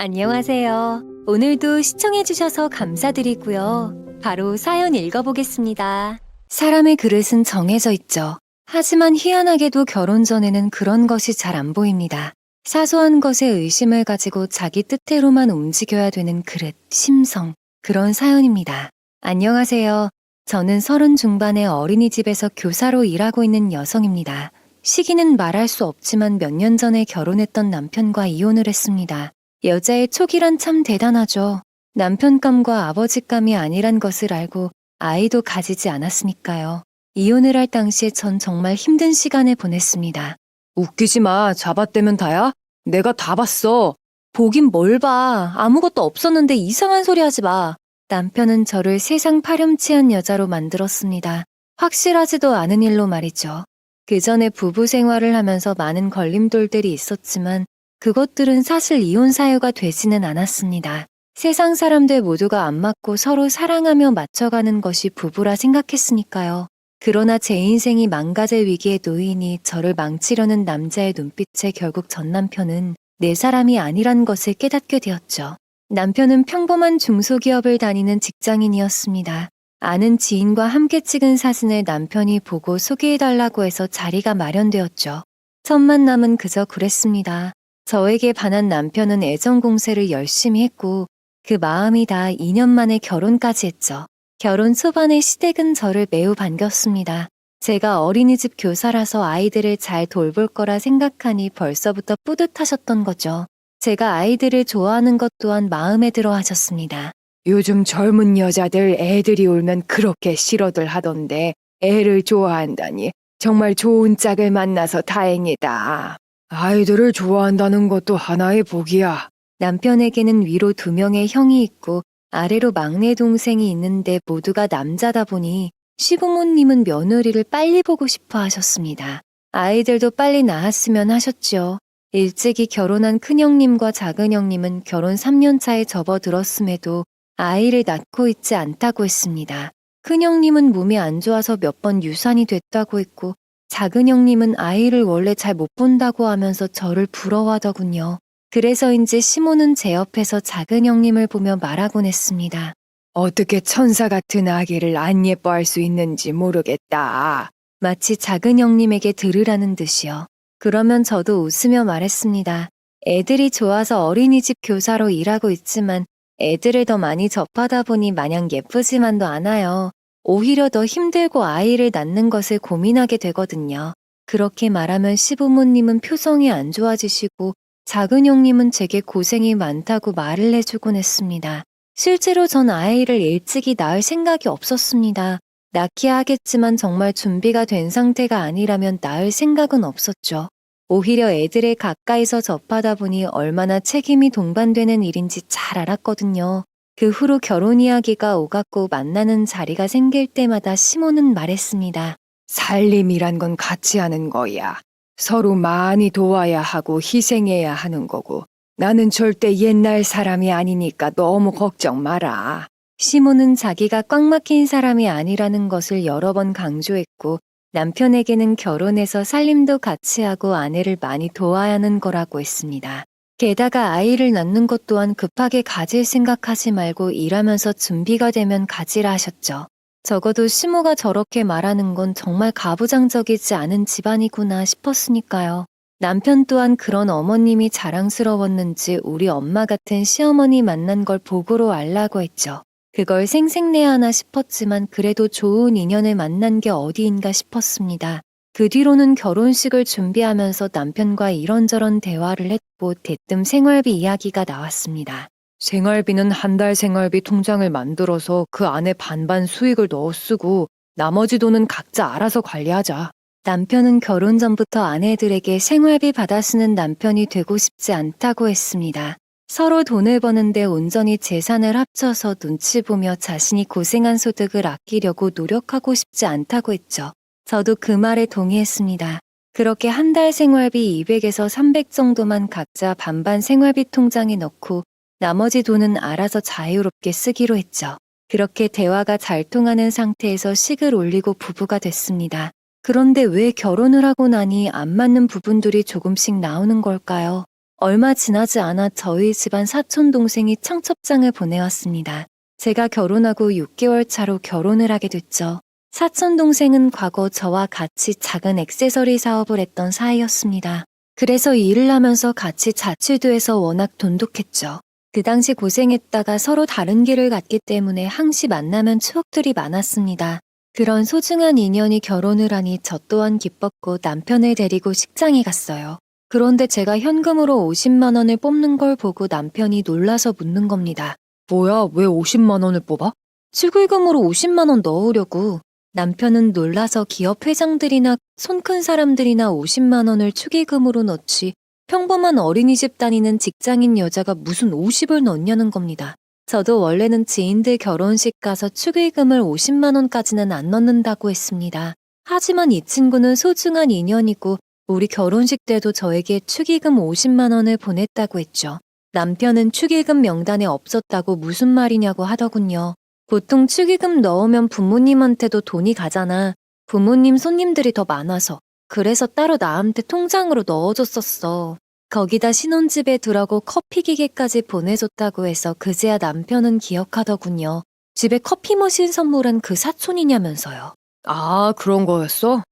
안녕하세요. 오늘도 시청해주셔서 감사드리고요. 바로 사연 읽어보겠습니다. 사람의 그릇은 정해져 있죠. 하지만 희한하게도 결혼 전에는 그런 것이 잘 안 보입니다. 사소한 것에 의심을 가지고 자기 뜻대로만 움직여야 되는 그릇, 심성, 그런 사연입니다. 안녕하세요. 저는 30 중반의 어린이집에서 교사로 일하고 있는 여성입니다. 시기는 말할 수 없지만 몇 년 전에 결혼했던 남편과 이혼을 했습니다. 여자의 촉이란 참 대단하죠. 남편감과 아버지감이 아니란 것을 알고 아이도 가지지 않았으니까요. 이혼을 할 당시에 전 정말 힘든 시간을 보냈습니다. 웃기지 마. 잡아떼면 다야? 내가 다 봤어. 보긴 뭘 봐. 아무것도 없었는데 이상한 소리 하지 마. 남편은 저를 세상 파렴치한 여자로 만들었습니다. 확실하지도 않은 일로 말이죠. 그 전에 부부 생활을 하면서 많은 걸림돌들이 있었지만 그것들은 사실 이혼 사유가 되지는 않았습니다. 세상 사람들 모두가 안 맞고 서로 사랑하며 맞춰가는 것이 부부라 생각했으니까요. 그러나 제 인생이 망가질 위기에 놓이니 저를 망치려는 남자의 눈빛에 결국 전 남편은 내 사람이 아니란 것을 깨닫게 되었죠. 남편은 평범한 중소기업을 다니는 직장인이었습니다. 아는 지인과 함께 찍은 사진을 남편이 보고 소개해달라고 해서 자리가 마련되었죠. 첫 만남은 그저 그랬습니다. 저에게 반한 남편은 애정 공세를 열심히 했고 그 마음이 다 2년 만에 결혼까지 했죠. 결혼 초반의 시댁은 저를 매우 반겼습니다. 제가 어린이집 교사라서 아이들을 잘 돌볼 거라 생각하니 벌써부터 뿌듯하셨던 거죠. 제가 아이들을 좋아하는 것 또한 마음에 들어 하셨습니다. 요즘 젊은 여자들 애들이 울면 그렇게 싫어들 하던데 애를 좋아한다니 정말 좋은 짝을 만나서 다행이다. 아이들을 좋아한다는 것도 하나의 복이야. 남편에게는 위로 2명의 형이 있고 아래로 막내 동생이 있는데 모두가 남자다 보니 시부모님은 며느리를 빨리 보고 싶어 하셨습니다. 아이들도 빨리 낳았으면 하셨죠. 일찍이 결혼한 큰형님과 작은형님은 결혼 3년 차에 접어들었음에도 아이를 낳고 있지 않다고 했습니다. 큰형님은 몸이 안 좋아서 몇 번 유산이 됐다고 했고 작은형님은 아이를 원래 잘 못 본다고 하면서 저를 부러워하더군요. 그래서인지 시모는 제 옆에서 작은형님을 보며 말하곤 했습니다. 어떻게 천사 같은 아기를 안 예뻐할 수 있는지 모르겠다. 마치 작은형님에게 들으라는 듯이요. 그러면 저도 웃으며 말했습니다. 애들이 좋아서 어린이집 교사로 일하고 있지만 애들을 더 많이 접하다 보니 마냥 예쁘지만도 않아요. 오히려 더 힘들고 아이를 낳는 것을 고민하게 되거든요. 그렇게 말하면 시부모님은 표정이 안 좋아지시고 작은 형님은 제게 고생이 많다고 말을 해주곤 했습니다. 실제로 전 아이를 일찍이 낳을 생각이 없었습니다. 낳기야 하겠지만 정말 준비가 된 상태가 아니라면 낳을 생각은 없었죠. 오히려 애들을 가까이서 접하다 보니 얼마나 책임이 동반되는 일인지 잘 알았거든요. 그 후로 결혼 이야기가 오갔고 만나는 자리가 생길 때마다 시모는 말했습니다. 살림이란 건 같이 하는 거야. 서로 많이 도와야 하고 희생해야 하는 거고 나는 절대 옛날 사람이 아니니까 너무 걱정 마라. 시모는 자기가 꽉 막힌 사람이 아니라는 것을 여러 번 강조했고 남편에게는 결혼해서 살림도 같이 하고 아내를 많이 도와야 하는 거라고 했습니다. 게다가 아이를 낳는 것 또한 급하게 가질 생각하지 말고 일하면서 준비가 되면 가지라 하셨죠. 적어도 시모가 저렇게 말하는 건 정말 가부장적이지 않은 집안이구나 싶었으니까요. 남편 또한 그런 어머님이 자랑스러웠는지 우리 엄마 같은 시어머니 만난 걸 보고로 알라고 했죠. 그걸 생색내야 하나 싶었지만 그래도 좋은 인연을 만난 게 어디인가 싶었습니다. 그 뒤로는 결혼식을 준비하면서 남편과 이런저런 대화를 했고 대뜸 생활비 이야기가 나왔습니다. 생활비는 한 달 생활비 통장을 만들어서 그 안에 반반 수익을 넣어 쓰고 나머지 돈은 각자 알아서 관리하자. 남편은 결혼 전부터 아내들에게 생활비 받아 쓰는 남편이 되고 싶지 않다고 했습니다. 서로 돈을 버는데 온전히 재산을 합쳐서 눈치 보며 자신이 고생한 소득을 아끼려고 노력하고 싶지 않다고 했죠. 저도 그 말에 동의했습니다. 그렇게 한 달 생활비 200에서 300 정도만 각자 반반 생활비 통장에 넣고 나머지 돈은 알아서 자유롭게 쓰기로 했죠. 그렇게 대화가 잘 통하는 상태에서 식을 올리고 부부가 됐습니다. 그런데 왜 결혼을 하고 나니 안 맞는 부분들이 조금씩 나오는 걸까요? 얼마 지나지 않아 저희 집안 사촌 동생이 청첩장을 보내왔습니다. 제가 결혼하고 6개월 차로 결혼을 하게 됐죠. 사촌 동생은 과거 저와 같이 작은 액세서리 사업을 했던 사이였습니다. 그래서 일을 하면서 같이 자취도 해서 워낙 돈독했죠. 그 당시 고생했다가 서로 다른 길을 갔기 때문에 항시 만나면 추억들이 많았습니다. 그런 소중한 인연이 결혼을 하니 저 또한 기뻤고 남편을 데리고 식장에 갔어요. 그런데 제가 현금으로 50만 원을 뽑는 걸 보고 남편이 놀라서 묻는 겁니다. 뭐야, 왜 50만 원을 뽑아? 축의금으로 50만 원 넣으려고. 남편은 놀라서 기업 회장들이나 손 큰 사람들이나 50만 원을 축의금으로 넣지 평범한 어린이집 다니는 직장인 여자가 무슨 50을 넣냐는 겁니다. 저도 원래는 지인들 결혼식 가서 축의금을 50만 원까지는 안 넣는다고 했습니다. 하지만 이 친구는 소중한 인연이고 우리 결혼식 때도 저에게 축의금 50만 원을 보냈다고 했죠. 남편은 축의금 명단에 없었다고 무슨 말이냐고 하더군요. 보통 축의금 넣으면 부모님한테도 돈이 가잖아. 부모님 손님들이 더 많아서. 그래서 따로 나한테 통장으로 넣어줬었어. 거기다 신혼집에 들어가고 커피 기계까지 보내줬다고 해서 그제야 남편은 기억하더군요. 집에 커피 머신 선물한 그 사촌이냐면서요. 아, 그런 거였어?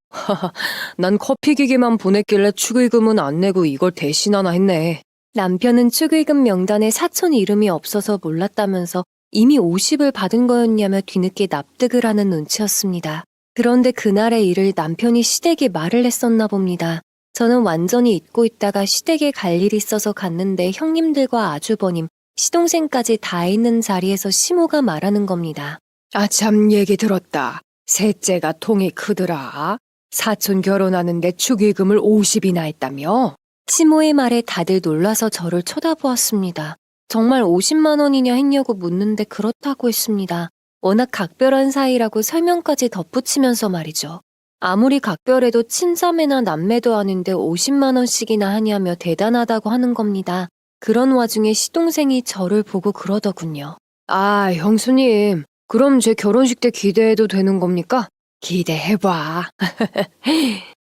난 커피 기계만 보냈길래 축의금은 안 내고 이걸 대신하나 했네. 남편은 축의금 명단에 사촌 이름이 없어서 몰랐다면서 이미 50을 받은 거였냐며 뒤늦게 납득을 하는 눈치였습니다. 그런데 그날의 일을 남편이 시댁에 말을 했었나 봅니다. 저는 완전히 잊고 있다가 시댁에 갈 일이 있어서 갔는데 형님들과 아주버님, 시동생까지 다 있는 자리에서 시모가 말하는 겁니다. 아, 참 얘기 들었다. 셋째가 통이 크더라. 사촌 결혼하는데 축의금을 50이나 했다며? 시모의 말에 다들 놀라서 저를 쳐다보았습니다. 정말 50만 원이냐 했냐고 묻는데 그렇다고 했습니다. 워낙 각별한 사이라고 설명까지 덧붙이면서 말이죠. 아무리 각별해도 친자매나 남매도 아닌데 50만 원씩이나 하냐며 대단하다고 하는 겁니다. 그런 와중에 시동생이 저를 보고 그러더군요. 아, 형수님. 그럼 제 결혼식 때 기대해도 되는 겁니까? 기대해봐.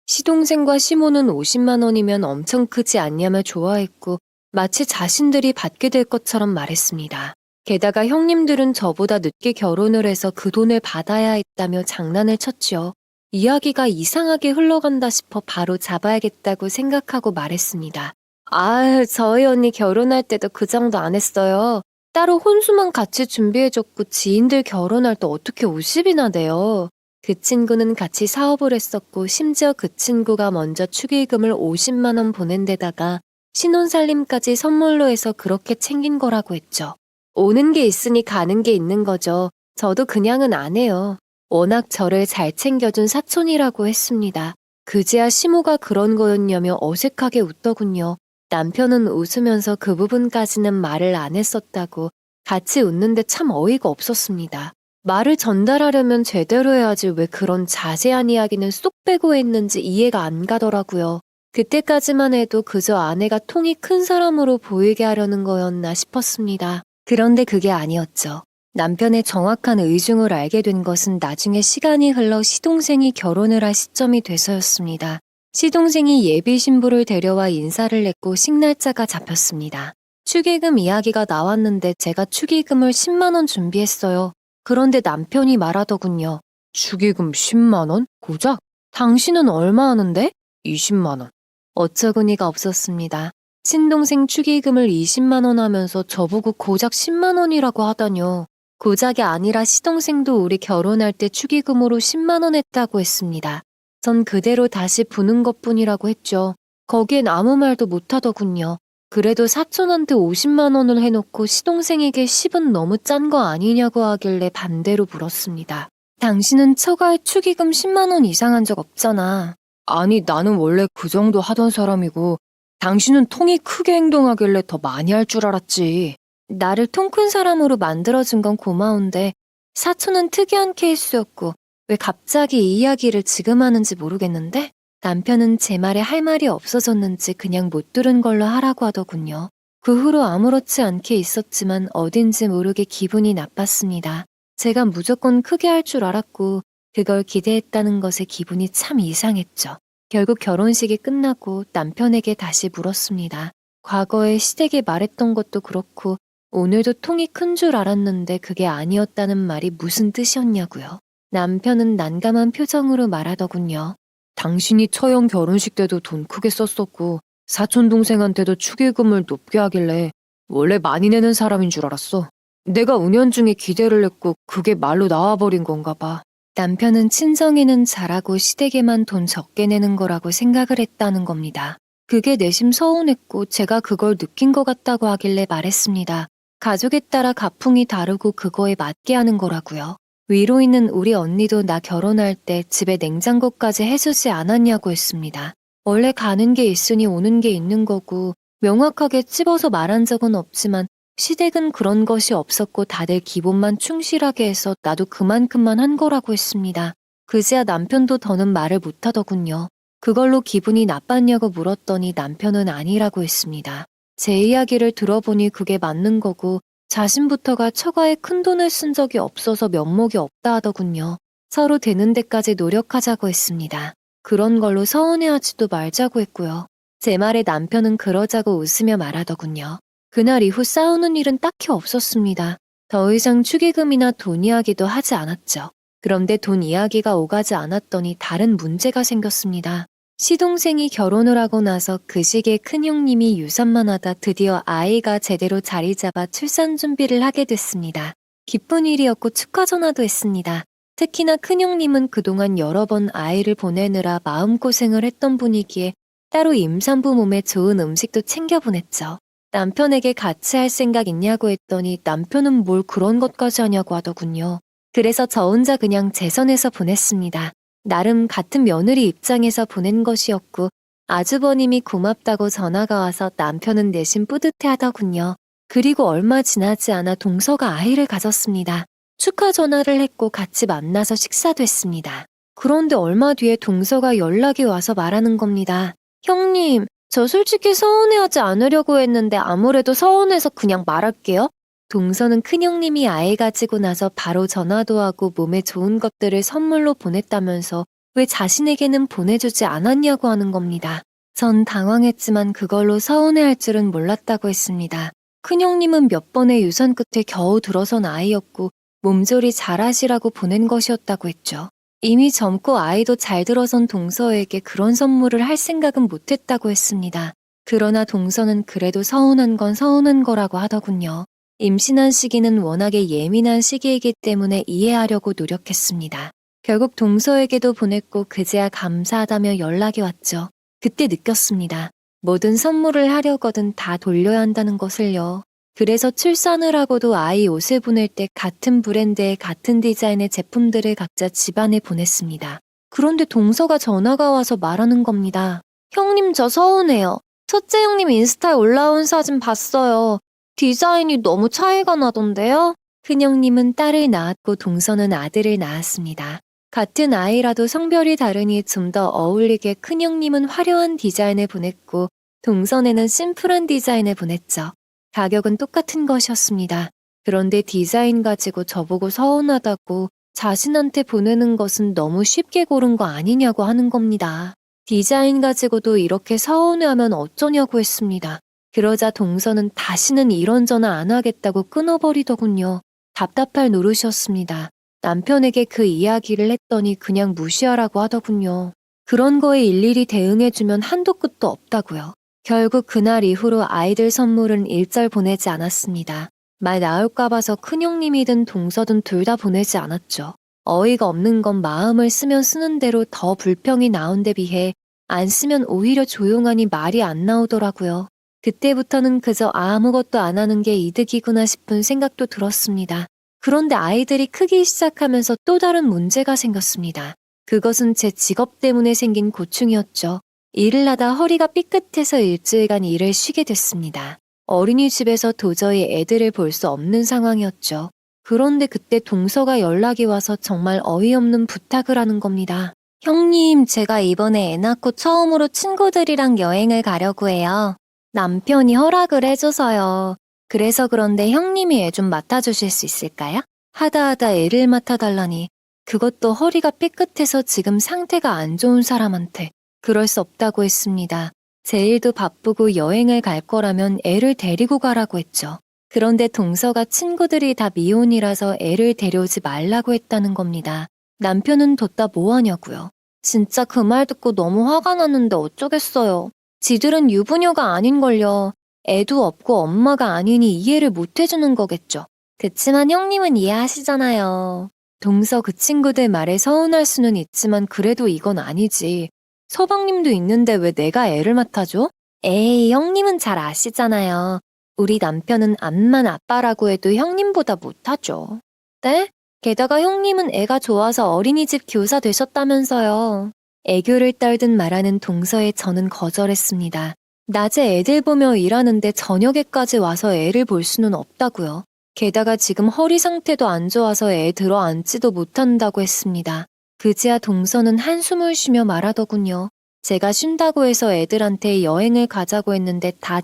시동생과 시모는 50만 원이면 엄청 크지 않냐며 좋아했고 마치 자신들이 받게 될 것처럼 말했습니다. 게다가 형님들은 저보다 늦게 결혼을 해서 그 돈을 받아야 했다며 장난을 쳤죠. 이야기가 이상하게 흘러간다 싶어 바로 잡아야겠다고 생각하고 말했습니다. 아, 저희 언니 결혼할 때도 그 정도 안 했어요. 따로 혼수만 같이 준비해줬고 지인들 결혼할 때 어떻게 50이나 돼요. 그 친구는 같이 사업을 했었고 심지어 그 친구가 먼저 축의금을 50만 원 보낸 데다가 신혼살림까지 선물로 해서 그렇게 챙긴 거라고 했죠. 오는 게 있으니 가는 게 있는 거죠. 저도 그냥은 안 해요. 워낙 저를 잘 챙겨준 사촌이라고 했습니다. 그제야 시모가 그런 거였냐며 어색하게 웃더군요. 남편은 웃으면서 그 부분까지는 말을 안 했었다고 같이 웃는데 참 어이가 없었습니다. 말을 전달하려면 제대로 해야지 왜 그런 자세한 이야기는 쏙 빼고 했는지 이해가 안 가더라고요. 그때까지만 해도 그저 아내가 통이 큰 사람으로 보이게 하려는 거였나 싶었습니다. 그런데 그게 아니었죠. 남편의 정확한 의중을 알게 된 것은 나중에 시간이 흘러 시동생이 결혼을 할 시점이 돼서였습니다. 시동생이 예비 신부를 데려와 인사를 했고 식날짜가 잡혔습니다. 축의금 이야기가 나왔는데 제가 축의금을 10만 원 준비했어요. 그런데 남편이 말하더군요. 축의금 10만 원? 고작? 당신은 얼마 하는데? 20만 원. 어처구니가 없었습니다. 친동생 축의금을 20만 원 하면서 저보고 고작 10만 원이라고 하다뇨. 고작이 아니라 시동생도 우리 결혼할 때 축의금으로 10만 원 했다고 했습니다. 전 그대로 다시 부는 것뿐이라고 했죠. 거기엔 아무 말도 못하더군요. 그래도 사촌한테 50만 원을 해놓고 시동생에게 10은 너무 짠 거 아니냐고 하길래 반대로 물었습니다. 당신은 처가에 축의금 10만 원 이상 한 적 없잖아. 아니, 나는 원래 그 정도 하던 사람이고 당신은 통이 크게 행동하길래 더 많이 할 줄 알았지. 나를 통 큰 사람으로 만들어준 건 고마운데 사촌은 특이한 케이스였고 왜 갑자기 이 이야기를 지금 하는지 모르겠는데 남편은 제 말에 할 말이 없어졌는지 그냥 못 들은 걸로 하라고 하더군요. 그 후로 아무렇지 않게 있었지만 어딘지 모르게 기분이 나빴습니다. 제가 무조건 크게 할 줄 알았고 그걸 기대했다는 것에 기분이 참 이상했죠. 결국 결혼식이 끝나고 남편에게 다시 물었습니다. 과거에 시댁이 말했던 것도 그렇고 오늘도 통이 큰 줄 알았는데 그게 아니었다는 말이 무슨 뜻이었냐고요. 남편은 난감한 표정으로 말하더군요. 당신이 처형 결혼식 때도 돈 크게 썼었고 사촌 동생한테도 축의금을 높게 하길래 원래 많이 내는 사람인 줄 알았어. 내가 은연중에 기대를 했고 그게 말로 나와버린 건가 봐. 남편은 친정에는 잘하고 시댁에만 돈 적게 내는 거라고 생각을 했다는 겁니다. 그게 내심 서운했고 제가 그걸 느낀 것 같다고 하길래 말했습니다. 가족에 따라 가풍이 다르고 그거에 맞게 하는 거라고요. 위로 있는 우리 언니도 나 결혼할 때 집에 냉장고까지 해주지 않았냐고 했습니다. 원래 가는 게 있으니 오는 게 있는 거고 명확하게 찝어서 말한 적은 없지만 시댁은 그런 것이 없었고 다들 기본만 충실하게 해서 나도 그만큼만 한 거라고 했습니다. 그제야 남편도 더는 말을 못하더군요. 그걸로 기분이 나빴냐고 물었더니 남편은 아니라고 했습니다. 제 이야기를 들어보니 그게 맞는 거고 자신부터가 처가에 큰돈을 쓴 적이 없어서 면목이 없다 하더군요. 서로 되는 데까지 노력하자고 했습니다. 그런 걸로 서운해하지도 말자고 했고요. 제 말에 남편은 그러자고 웃으며 말하더군요. 그날 이후 싸우는 일은 딱히 없었습니다. 더 이상 축의금이나 돈 이야기도 하지 않았죠. 그런데 돈 이야기가 오가지 않았더니 다른 문제가 생겼습니다. 시동생이 결혼을 하고 나서 그 시기에 큰형님이 유산만 하다 드디어 아이가 제대로 자리 잡아 출산 준비를 하게 됐습니다. 기쁜 일이었고 축하 전화도 했습니다. 특히나 큰형님은 그동안 여러 번 아이를 보내느라 마음고생을 했던 분이기에 따로 임산부 몸에 좋은 음식도 챙겨 보냈죠. 남편에게 같이 할 생각 있냐고 했더니 남편은 뭘 그런 것까지 하냐고 하더군요. 그래서 저 혼자 그냥 재선해서 보냈습니다. 나름 같은 며느리 입장에서 보낸 것이었고 아주버님이 고맙다고 전화가 와서 남편은 내심 뿌듯해 하더군요. 그리고 얼마 지나지 않아 동서가 아이를 가졌습니다. 축하 전화를 했고 같이 만나서 식사도 했습니다. 그런데 얼마 뒤에 동서가 연락이 와서 말하는 겁니다. 형님, 저 솔직히 서운해하지 않으려고 했는데 아무래도 서운해서 그냥 말할게요. 동서는 큰형님이 아이 가지고 나서 바로 전화도 하고 몸에 좋은 것들을 선물로 보냈다면서 왜 자신에게는 보내주지 않았냐고 하는 겁니다. 전 당황했지만 그걸로 서운해할 줄은 몰랐다고 했습니다. 큰형님은 몇 번의 유산 끝에 겨우 들어선 아이였고 몸조리 잘하시라고 보낸 것이었다고 했죠. 이미 젊고 아이도 잘 들어선 동서에게 그런 선물을 할 생각은 못했다고 했습니다. 그러나 동서는 그래도 서운한 건 서운한 거라고 하더군요. 임신한 시기는 워낙에 예민한 시기이기 때문에 이해하려고 노력했습니다. 결국 동서에게도 보냈고 그제야 감사하다며 연락이 왔죠. 그때 느꼈습니다. 모든 선물을 하려거든 다 돌려야 한다는 것을요. 그래서 출산을 하고도 아이 옷을 보낼 때 같은 브랜드의 같은 디자인의 제품들을 각자 집안에 보냈습니다. 그런데 동서가 전화가 와서 말하는 겁니다. 형님 저 서운해요. 첫째 형님 인스타에 올라온 사진 봤어요. 디자인이 너무 차이가 나던데요? 큰형님은 딸을 낳았고 동서는 아들을 낳았습니다. 같은 아이라도 성별이 다르니 좀 더 어울리게 큰형님은 화려한 디자인을 보냈고 동서에는 심플한 디자인을 보냈죠. 가격은 똑같은 것이었습니다. 그런데 디자인 가지고 저보고 서운하다고 자신한테 보내는 것은 너무 쉽게 고른 거 아니냐고 하는 겁니다. 디자인 가지고도 이렇게 서운해하면 어쩌냐고 했습니다. 그러자 동서는 다시는 이런 전화 안 하겠다고 끊어버리더군요. 답답할 노릇이었습니다. 남편에게 그 이야기를 했더니 그냥 무시하라고 하더군요. 그런 거에 일일이 대응해주면 한도 끝도 없다고요. 결국 그날 이후로 아이들 선물은 일절 보내지 않았습니다. 말 나올까 봐서 큰형님이든 동서든 둘 다 보내지 않았죠. 어이가 없는 건 마음을 쓰면 쓰는 대로 더 불평이 나온 데 비해 안 쓰면 오히려 조용하니 말이 안 나오더라고요. 그때부터는 그저 아무것도 안 하는 게 이득이구나 싶은 생각도 들었습니다. 그런데 아이들이 크기 시작하면서 또 다른 문제가 생겼습니다. 그것은 제 직업 때문에 생긴 고충이었죠. 일을 하다 허리가 삐끗해서 일주일간 일을 쉬게 됐습니다. 어린이집에서 도저히 애들을 볼 수 없는 상황이었죠. 그런데 그때 동서가 연락이 와서 정말 어이없는 부탁을 하는 겁니다. 형님, 제가 이번에 애 낳고 처음으로 친구들이랑 여행을 가려고 해요. 남편이 허락을 해줘서요. 그래서 그런데 형님이 애 좀 맡아주실 수 있을까요? 하다 애를 맡아달라니. 그것도 허리가 삐끗해서 지금 상태가 안 좋은 사람한테. 그럴 수 없다고 했습니다. 제 일도 바쁘고 여행을 갈 거라면 애를 데리고 가라고 했죠. 그런데 동서가 친구들이 다 미혼이라서 애를 데려오지 말라고 했다는 겁니다. 남편은 뒀다 뭐 하냐고요. 진짜 그 말 듣고 너무 화가 났는데 어쩌겠어요. 지들은 유부녀가 아닌걸요. 애도 없고 엄마가 아니니 이해를 못 해주는 거겠죠. 그치만 형님은 이해하시잖아요. 동서 그 친구들 말에 서운할 수는 있지만 그래도 이건 아니지. 서방님도 있는데 왜 내가 애를 맡아줘? 에이, 형님은 잘 아시잖아요. 우리 남편은 암만 아빠라고 해도 형님보다 못하죠. 네? 게다가 형님은 애가 좋아서 어린이집 교사 되셨다면서요. 애교를 떨듯 말하는 동서에 저는 거절했습니다. 낮에 애들 보며 일하는데 저녁에까지 와서 애를 볼 수는 없다고요. 게다가 지금 허리 상태도 안 좋아서 애 들어 앉지도 못한다고 했습니다. 그제야 동서는 한숨을 쉬며 말하더군요. 제가 쉰다고 해서 애들한테 여행을 가자고 했는데 다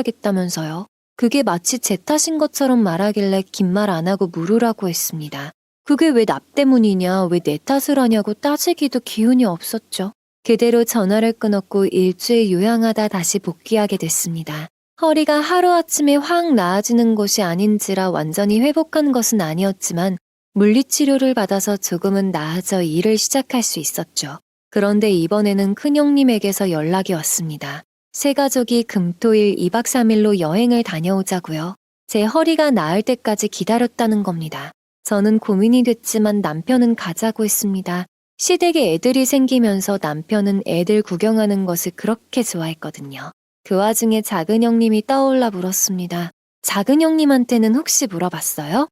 취소해야겠다면서요. 그게 마치 제 탓인 것처럼 말하길래 긴 말 안 하고 물으라고 했습니다. 그게 왜 나 때문이냐, 왜 내 탓을 하냐고 따지기도 기운이 없었죠. 그대로 전화를 끊었고 일주일 요양하다 다시 복귀하게 됐습니다. 허리가 하루아침에 확 나아지는 것이 아닌지라 완전히 회복한 것은 아니었지만 물리치료를 받아서 조금은 나아져 일을 시작할 수 있었죠. 그런데 이번에는 큰형님에게서 연락이 왔습니다. 새 가족이 금토일 2박 3일로 여행을 다녀오자고요. 제 허리가 나을 때까지 기다렸다는 겁니다. 저는 고민이 됐지만 남편은 가자고 했습니다. 시댁에 애들이 생기면서 남편은 애들 구경하는 것을 그렇게 좋아했거든요. 그 와중에 작은 형님이 떠올라 물었습니다. 작은 형님한테는 혹시 물어봤어요?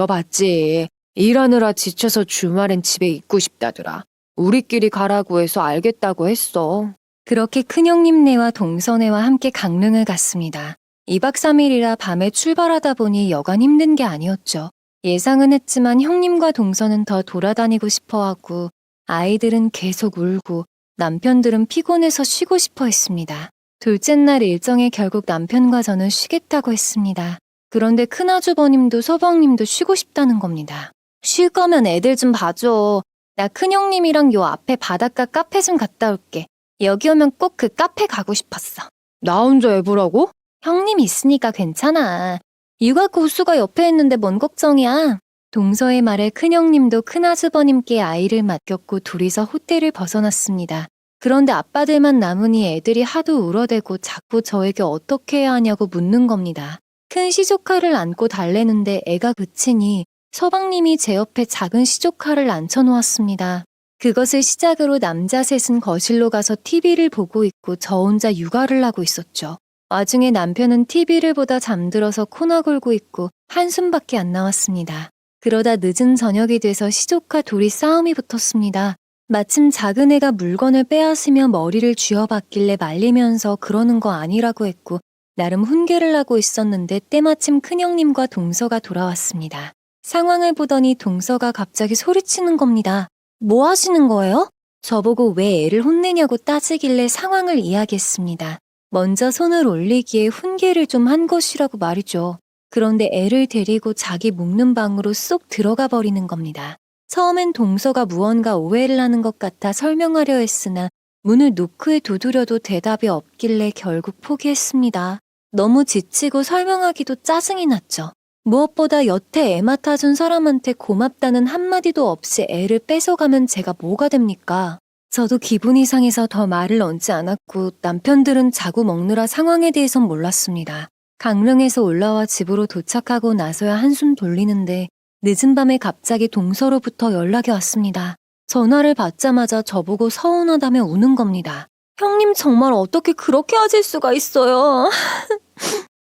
물어봤지. 일하느라 지쳐서 주말엔 집에 있고 싶다더라. 우리끼리 가라고 해서 알겠다고 했어. 그렇게 큰형님네와 동서네와 함께 강릉을 갔습니다. 2박 3일이라 밤에 출발하다 보니 여간 힘든 게 아니었죠. 예상은 했지만 형님과 동서는 더 돌아다니고 싶어하고 아이들은 계속 울고 남편들은 피곤해서 쉬고 싶어 했습니다. 둘째 날 일정에 결국 남편과 저는 쉬겠다고 했습니다. 그런데 큰아주버님도 서방님도 쉬고 싶다는 겁니다. 쉴 거면 애들 좀 봐줘. 나 큰형님이랑 요 앞에 바닷가 카페 좀 갔다 올게. 여기 오면 꼭 그 카페 가고 싶었어. 나 혼자 해보라고? 형님 있으니까 괜찮아. 육아 고수가 옆에 있는데 뭔 걱정이야. 동서의 말에 큰형님도 큰아주버님께 아이를 맡겼고 둘이서 호텔을 벗어났습니다. 그런데 아빠들만 남으니 애들이 하도 울어대고 자꾸 저에게 어떻게 해야 하냐고 묻는 겁니다. 큰 시조카를 안고 달래는데 애가 그치니 서방님이 제 옆에 작은 시조카를 앉혀놓았습니다. 그것을 시작으로 남자 셋은 거실로 가서 TV를 보고 있고 저 혼자 육아를 하고 있었죠. 와중에 남편은 TV를 보다 잠들어서 코나 골고 있고 한숨밖에 안 나왔습니다. 그러다 늦은 저녁이 돼서 시조카 둘이 싸움이 붙었습니다. 마침 작은 애가 물건을 빼앗으며 머리를 쥐어박길래 말리면서 그러는 거 아니라고 했고 나름 훈계를 하고 있었는데 때마침 큰형님과 동서가 돌아왔습니다. 상황을 보더니 동서가 갑자기 소리치는 겁니다. 뭐 하시는 거예요? 저보고 왜 애를 혼내냐고 따지길래 상황을 이야기했습니다. 먼저 손을 올리기에 훈계를 좀 한 것이라고 말이죠. 그런데 애를 데리고 자기 묵는 방으로 쏙 들어가 버리는 겁니다. 처음엔 동서가 무언가 오해를 하는 것 같아 설명하려 했으나 문을 노크에 두드려도 대답이 없길래 결국 포기했습니다. 너무 지치고 설명하기도 짜증이 났죠. 무엇보다 여태 애 맡아준 사람한테 고맙다는 한마디도 없이 애를 뺏어가면 제가 뭐가 됩니까? 저도 기분이 상해서 더 말을 얹지 않았고 남편들은 자고 먹느라 상황에 대해선 몰랐습니다. 강릉에서 올라와 집으로 도착하고 나서야 한숨 돌리는데 늦은 밤에 갑자기 동서로부터 연락이 왔습니다. 전화를 받자마자 저보고 서운하다며 우는 겁니다. 형님 정말 어떻게 그렇게 하실 수가 있어요?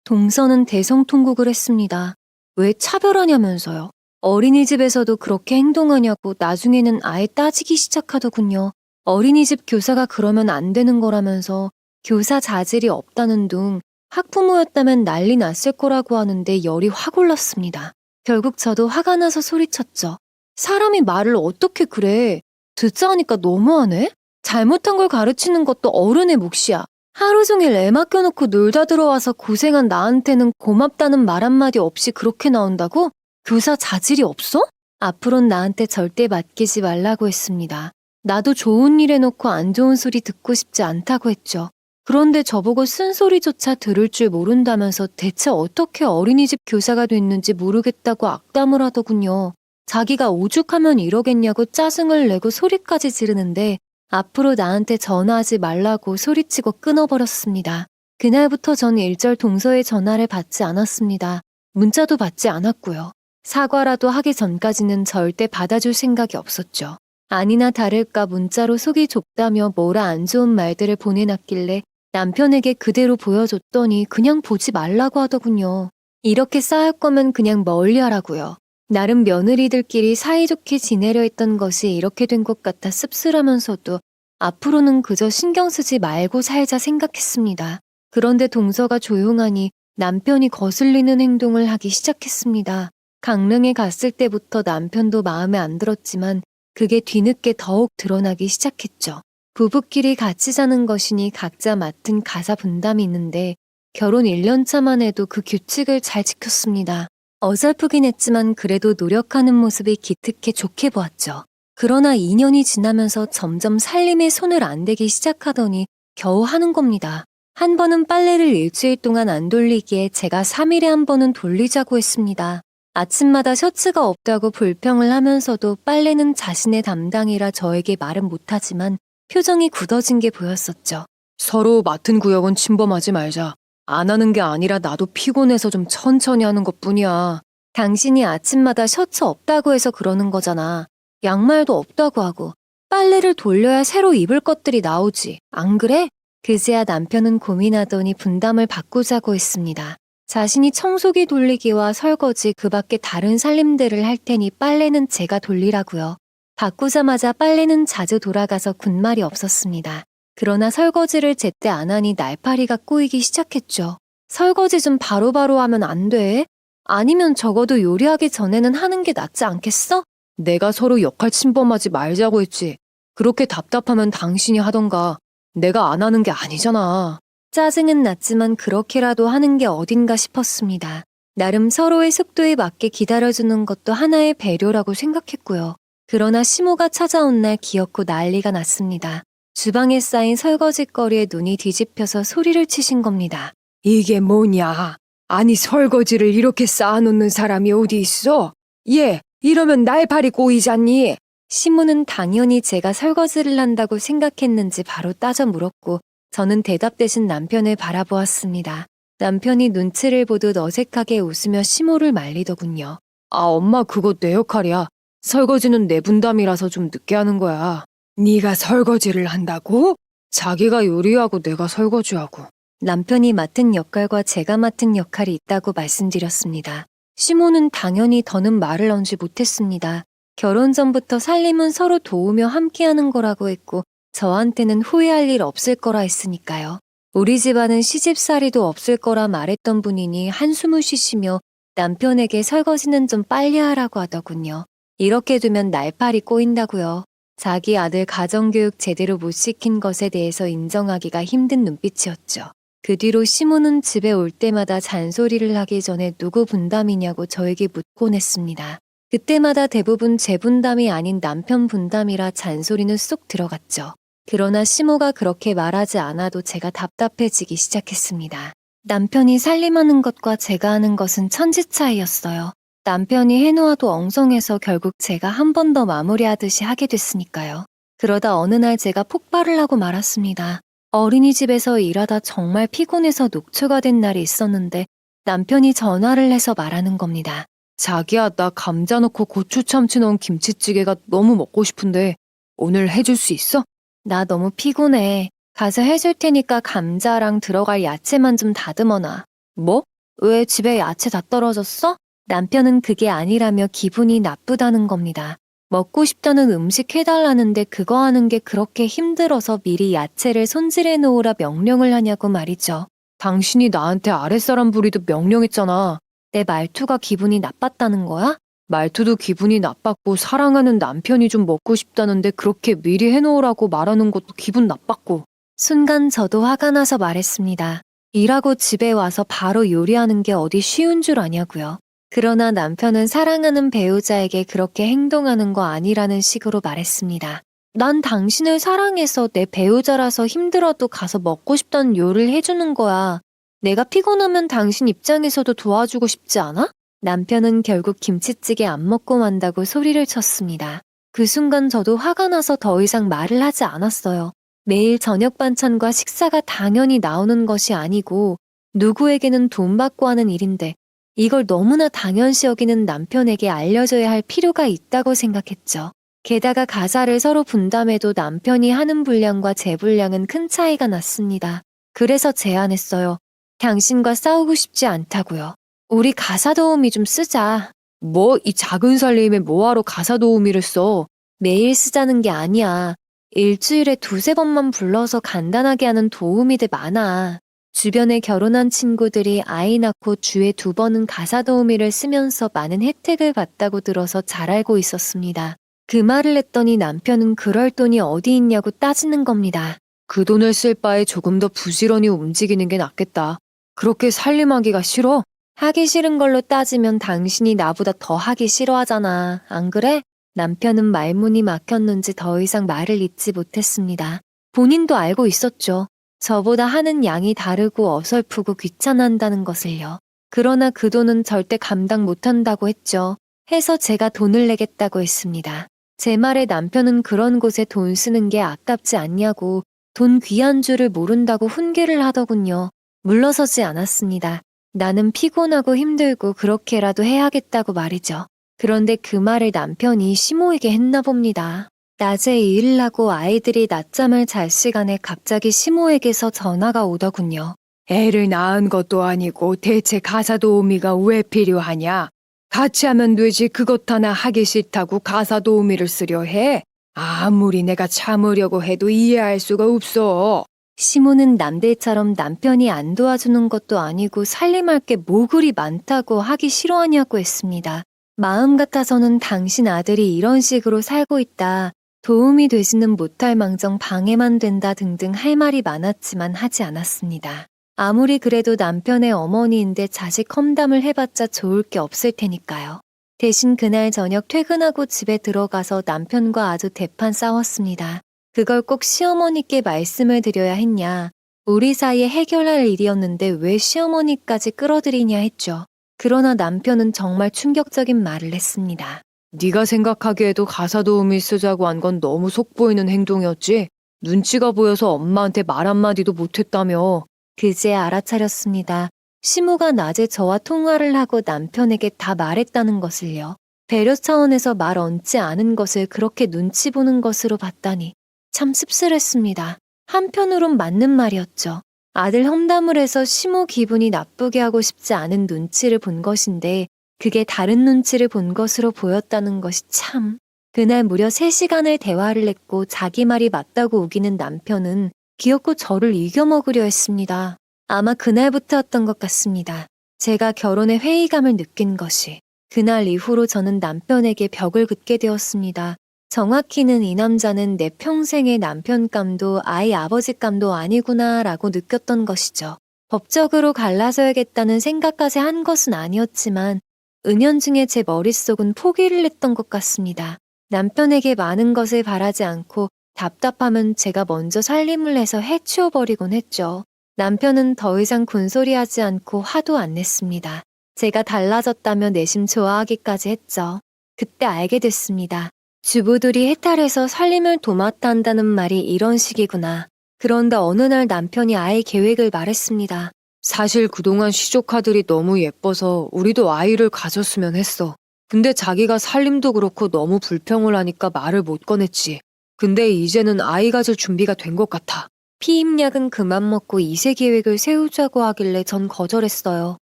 동서는 대성통곡을 했습니다. 왜 차별하냐면서요. 어린이집에서도 그렇게 행동하냐고 나중에는 아예 따지기 시작하더군요. 어린이집 교사가 그러면 안 되는 거라면서 교사 자질이 없다는 둥 학부모였다면 난리 났을 거라고 하는데 열이 확 올랐습니다. 결국 저도 화가 나서 소리쳤죠. 사람이 말을 어떻게 그래. 듣자 하니까 너무하네. 잘못한 걸 가르치는 것도 어른의 몫이야. 하루 종일 애 맡겨놓고 놀다 들어와서 고생한 나한테는 고맙다는 말 한마디 없이 그렇게 나온다고? 교사 자질이 없어? 앞으론 나한테 절대 맡기지 말라고 했습니다. 나도 좋은 일 해놓고 안 좋은 소리 듣고 싶지 않다고 했죠. 그런데 저보고 쓴소리조차 들을 줄 모른다면서 대체 어떻게 어린이집 교사가 됐는지 모르겠다고 악담을 하더군요. 자기가 오죽하면 이러겠냐고 짜증을 내고 소리까지 지르는데 앞으로 나한테 전화하지 말라고 소리치고 끊어버렸습니다. 그날부터 전 일절 동서의 전화를 받지 않았습니다. 문자도 받지 않았고요. 사과라도 하기 전까지는 절대 받아줄 생각이 없었죠. 아니나 다를까 문자로 속이 좁다며 뭐라 안 좋은 말들을 보내놨길래 남편에게 그대로 보여줬더니 그냥 보지 말라고 하더군요. 이렇게 싸울 거면 그냥 멀리 하라고요. 나름 며느리들끼리 사이좋게 지내려 했던 것이 이렇게 된 것 같아 씁쓸하면서도 앞으로는 그저 신경 쓰지 말고 살자 생각했습니다. 그런데 동서가 조용하니 남편이 거슬리는 행동을 하기 시작했습니다. 강릉에 갔을 때부터 남편도 마음에 안 들었지만 그게 뒤늦게 더욱 드러나기 시작했죠. 부부끼리 같이 사는 것이니 각자 맡은 가사 분담이 있는데 결혼 1년 차만 해도 그 규칙을 잘 지켰습니다. 어설프긴 했지만 그래도 노력하는 모습이 기특해 좋게 보았죠. 그러나 2년이 지나면서 점점 살림에 손을 안 대기 시작하더니 겨우 하는 겁니다. 한 번은 빨래를 일주일 동안 안 돌리기에 제가 3일에 한 번은 돌리자고 했습니다. 아침마다 셔츠가 없다고 불평을 하면서도 빨래는 자신의 담당이라 저에게 말은 못하지만 표정이 굳어진 게 보였었죠. 서로 맡은 구역은 침범하지 말자. 안 하는 게 아니라 나도 피곤해서 좀 천천히 하는 것뿐이야. 당신이 아침마다 셔츠 없다고 해서 그러는 거잖아. 양말도 없다고 하고 빨래를 돌려야 새로 입을 것들이 나오지. 안 그래? 그제야 남편은 고민하더니 분담을 바꾸자고 했습니다. 자신이 청소기 돌리기와 설거지 그 밖에 다른 살림들을 할 테니 빨래는 제가 돌리라고요. 바꾸자마자 빨래는 자주 돌아가서 군말이 없었습니다. 그러나 설거지를 제때 안 하니 날파리가 꼬이기 시작했죠. 설거지 좀 바로바로 하면 안 돼? 아니면 적어도 요리하기 전에는 하는 게 낫지 않겠어? 내가 서로 역할 침범하지 말자고 했지. 그렇게 답답하면 당신이 하던가. 내가 안 하는 게 아니잖아. 짜증은 났지만 그렇게라도 하는 게 어딘가 싶었습니다. 나름 서로의 속도에 맞게 기다려주는 것도 하나의 배려라고 생각했고요. 그러나 시모가 찾아온 날 기어코 난리가 났습니다. 주방에 쌓인 설거지거리에 눈이 뒤집혀서 소리를 치신 겁니다. 이게 뭐냐? 아니 설거지를 이렇게 쌓아놓는 사람이 어디 있어? 얘 이러면 날파리 꼬이잖니? 시모는 당연히 제가 설거지를 한다고 생각했는지 바로 따져 물었고 저는 대답 대신 남편을 바라보았습니다. 남편이 눈치를 보듯 어색하게 웃으며 시모를 말리더군요. 아 엄마 그거 내 역할이야. 설거지는 내 분담이라서 좀 늦게 하는 거야. 네가 설거지를 한다고? 자기가 요리하고 내가 설거지하고. 남편이 맡은 역할과 제가 맡은 역할이 있다고 말씀드렸습니다. 시모는 당연히 더는 말을 얹지 못했습니다. 결혼 전부터 살림은 서로 도우며 함께하는 거라고 했고 저한테는 후회할 일 없을 거라 했으니까요. 우리 집안은 시집살이도 없을 거라 말했던 분이니 한숨을 쉬시며 남편에게 설거지는 좀 빨리 하라고 하더군요. 이렇게 두면 날파리 꼬인다고요. 자기 아들 가정교육 제대로 못 시킨 것에 대해서 인정하기가 힘든 눈빛이었죠. 그 뒤로 시모는 집에 올 때마다 잔소리를 하기 전에 누구 분담이냐고 저에게 묻곤 했습니다. 그때마다 대부분 제 분담이 아닌 남편 분담이라 잔소리는 쏙 들어갔죠. 그러나 시모가 그렇게 말하지 않아도 제가 답답해지기 시작했습니다. 남편이 살림하는 것과 제가 하는 것은 천지 차이였어요. 남편이 해놓아도 엉성해서 결국 제가 한 번 더 마무리하듯이 하게 됐으니까요. 그러다 어느 날 제가 폭발을 하고 말았습니다. 어린이집에서 일하다 정말 피곤해서 녹초가 된 날이 있었는데 남편이 전화를 해서 말하는 겁니다. 자기야 나 감자 넣고 고추 참치 넣은 김치찌개가 너무 먹고 싶은데 오늘 해줄 수 있어? 나 너무 피곤해. 가서 해줄 테니까 감자랑 들어갈 야채만 좀 다듬어놔. 뭐? 왜 집에 야채 다 떨어졌어? 남편은 그게 아니라며 기분이 나쁘다는 겁니다. 먹고 싶다는 음식 해달라는데 그거 하는 게 그렇게 힘들어서 미리 야채를 손질해 놓으라 명령을 하냐고 말이죠. 당신이 나한테 아랫사람 부리듯 명령했잖아. 내 말투가 기분이 나빴다는 거야? 말투도 기분이 나빴고 사랑하는 남편이 좀 먹고 싶다는데 그렇게 미리 해놓으라고 말하는 것도 기분 나빴고. 순간 저도 화가 나서 말했습니다. 일하고 집에 와서 바로 요리하는 게 어디 쉬운 줄 아냐고요. 그러나 남편은 사랑하는 배우자에게 그렇게 행동하는 거 아니라는 식으로 말했습니다. 난 당신을 사랑해서 내 배우자라서 힘들어도 가서 먹고 싶다는 요리를 해주는 거야. 내가 피곤하면 당신 입장에서도 도와주고 싶지 않아? 남편은 결국 김치찌개 안 먹고 만다고 소리를 쳤습니다. 그 순간 저도 화가 나서 더 이상 말을 하지 않았어요. 매일 저녁 반찬과 식사가 당연히 나오는 것이 아니고 누구에게는 돈 받고 하는 일인데 이걸 너무나 당연시 여기는 남편에게 알려줘야 할 필요가 있다고 생각했죠. 게다가 가사를 서로 분담해도 남편이 하는 분량과 제 분량은 큰 차이가 났습니다. 그래서 제안했어요. 당신과 싸우고 싶지 않다고요. 우리 가사 도우미 좀 쓰자. 뭐, 이 작은 살림에 뭐하러 가사 도우미를 써? 매일 쓰자는 게 아니야. 일주일에 두세 번만 불러서 간단하게 하는 도우미들 많아. 주변에 결혼한 친구들이 아이 낳고 주에 2번은 가사 도우미를 쓰면서 많은 혜택을 받다고 들어서 잘 알고 있었습니다. 그 말을 했더니 남편은 그럴 돈이 어디 있냐고 따지는 겁니다. 그 돈을 쓸 바에 조금 더 부지런히 움직이는 게 낫겠다. 그렇게 살림하기가 싫어? 하기 싫은 걸로 따지면 당신이 나보다 더 하기 싫어하잖아. 안 그래? 남편은 말문이 막혔는지 더 이상 말을 잇지 못했습니다. 본인도 알고 있었죠. 저보다 하는 양이 다르고 어설프고 귀찮아한다는 것을요. 그러나 그 돈은 절대 감당 못한다고 했죠. 해서 제가 돈을 내겠다고 했습니다. 제 말에 남편은 그런 곳에 돈 쓰는 게 아깝지 않냐고 돈 귀한 줄을 모른다고 훈계를 하더군요. 물러서지 않았습니다. 나는 피곤하고 힘들고 그렇게라도 해야겠다고 말이죠. 그런데 그 말을 남편이 시모에게 했나 봅니다. 낮에 일을 하고 아이들이 낮잠을 잘 시간에 갑자기 시모에게서 전화가 오더군요. 애를 낳은 것도 아니고 대체 가사 도우미가 왜 필요하냐? 같이 하면 되지 그것 하나 하기 싫다고 가사 도우미를 쓰려 해? 아무리 내가 참으려고 해도 이해할 수가 없어. 시모는 남들처럼 남편이 안 도와주는 것도 아니고 살림할 게 뭐 그리 많다고 하기 싫어하냐고 했습니다. 마음 같아서는 당신 아들이 이런 식으로 살고 있다. 도움이 되지는 못할 망정 방해만 된다 등등 할 말이 많았지만 하지 않았습니다. 아무리 그래도 남편의 어머니인데 자식 험담을 해봤자 좋을 게 없을 테니까요. 대신 그날 저녁 퇴근하고 집에 들어가서 남편과 아주 대판 싸웠습니다. 그걸 꼭 시어머니께 말씀을 드려야 했냐. 우리 사이에 해결할 일이었는데 왜 시어머니까지 끌어들이냐 했죠. 그러나 남편은 정말 충격적인 말을 했습니다. 네가 생각하기에도 가사 도우미 쓰자고 한 건 너무 속보이는 행동이었지? 눈치가 보여서 엄마한테 말 한마디도 못했다며. 그제 알아차렸습니다. 시모가 낮에 저와 통화를 하고 남편에게 다 말했다는 것을요. 배려 차원에서 말 얹지 않은 것을 그렇게 눈치 보는 것으로 봤다니 참 씁쓸했습니다. 한편으론 맞는 말이었죠. 아들 험담을 해서 시모 기분이 나쁘게 하고 싶지 않은 눈치를 본 것인데 그게 다른 눈치를 본 것으로 보였다는 것이 참. 그날 무려 3시간을 대화를 했고 자기 말이 맞다고 우기는 남편은 기어코 저를 이겨먹으려 했습니다. 아마 그날부터였던 것 같습니다. 제가 결혼에 회의감을 느낀 것이. 그날 이후로 저는 남편에게 벽을 긋게 되었습니다. 정확히는 이 남자는 내 평생의 남편감도 아이 아버지감도 아니구나 라고 느꼈던 것이죠. 법적으로 갈라서야겠다는 생각까지 한 것은 아니었지만 은연중에 제 머릿속은 포기를 했던 것 같습니다. 남편에게 많은 것을 바라지 않고 답답하면 제가 먼저 살림을 해서 해치워버리곤 했죠. 남편은 더 이상 군소리하지 않고 화도 안 냈습니다. 제가 달라졌다며 내심 좋아하기까지 했죠. 그때 알게 됐습니다. 주부들이 해탈해서 살림을 도맡아 한다는 말이 이런 식이구나. 그런데 어느 날 남편이 아이 계획을 말했습니다. 사실 그동안 시조카들이 너무 예뻐서 우리도 아이를 가졌으면 했어. 근데 자기가 살림도 그렇고 너무 불평을 하니까 말을 못 꺼냈지. 근데 이제는 아이 가질 준비가 된 것 같아. 피임약은 그만 먹고 2세 계획을 세우자고 하길래 전 거절했어요.